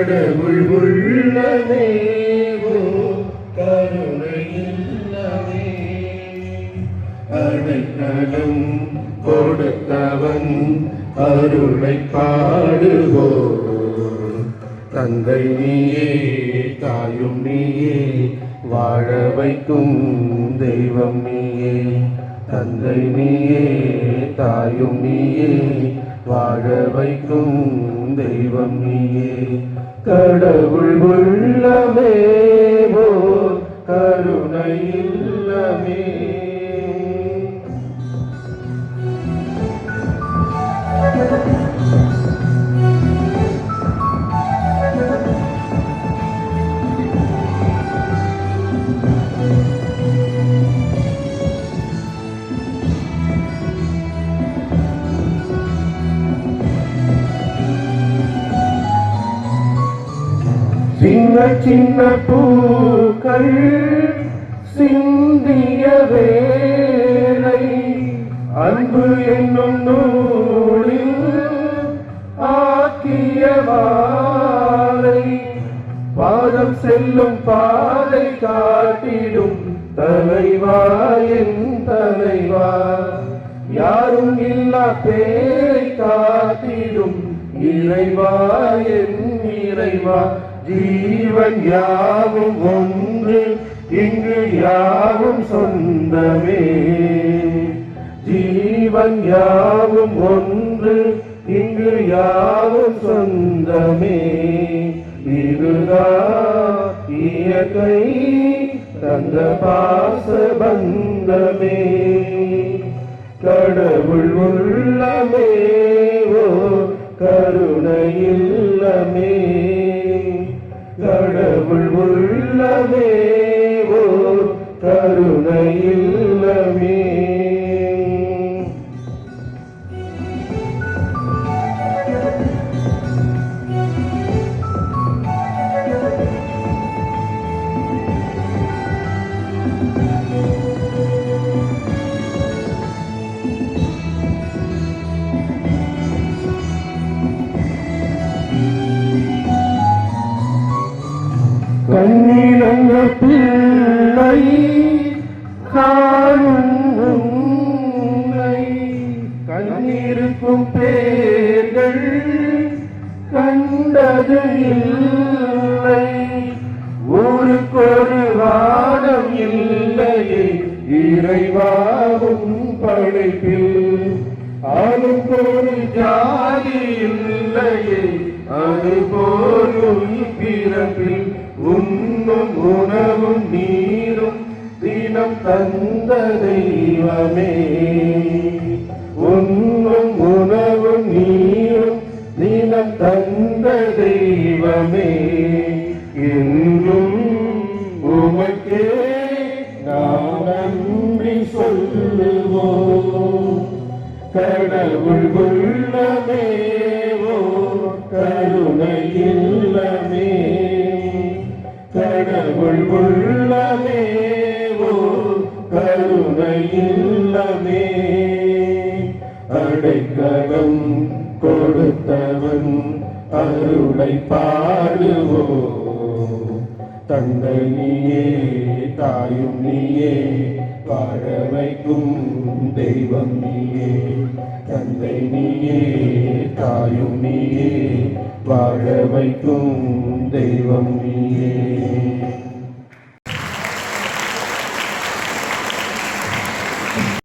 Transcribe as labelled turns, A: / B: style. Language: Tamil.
A: கடவுள் உள்ளமேவோ கருணை இல்லவே அடைக்கலம் கொடுத்தவன் அருளை பாடுவோ தந்தை நீயே தாயும் நீயே வாழ வைக்கும் தெய்வம் நீயே தந்தை நீயே தாயும் நீயே வாழ வைக்கும் தெய்வம் நீயே கடவுள் உள்ளமேவோ கருணை இல்லமே சின்ன சின்ன பூக்கள் சிந்திய வேலை அன்பு என்னும் நூலில் ஆக்கிய வாளை பாதம் செல்லும் பாதை காட்டிடும் தலைவா என் தலைவா யாரும் இல்லா பேரை காத்திடும் இறைவா என் இறைவா ஜீவன் யாவும் ஒன்று இங்கு யாவும் சொந்தமே ஜீவன் யாவும் ஒன்று இங்கு யாவும் சொந்தமே இதுதான் இயற்கை தந்த பாச பந்தமே கடவுள் உள்ளமேவோ கருணை இல்லமே கடவுள் உள்ளமேவோ கருணை இல்லமே கண்ணிலங்க பிள்ளை காணும் உன்னை கண்ணீருக்கும் பேர்கள் கண்டது இல்லை ஊருக்கொரு வானம் இல்லையே இறைவாவும் படைப்பில் ஆளுக்கொரு ஜாதி இல்லையே அது போலும் பிறப்பில் உண்ணும் உணவும் நீரும் தினம் தந்த தெய்வமே உண்ணும் உணவும் நீரும் தினம் தந்த தெய்வமே என்றும் உமக்கே நாம் நன்றி சொல்லுவோம் கடவுள் உள்ளமேவோ கருணை இல்லமே கடவுள் உள்ளமேவோ கருணை இல்லமே அடைக்கலம் கொடுத்தவன் அருளை பாடுவோ தந்தை நீயே தாயும் நீயே வாழ வைக்கும் தெய்வம் நீயே தந்தை நீயே தாயும் நீயே வாழ வைக்கும் தெய்வம் நீயே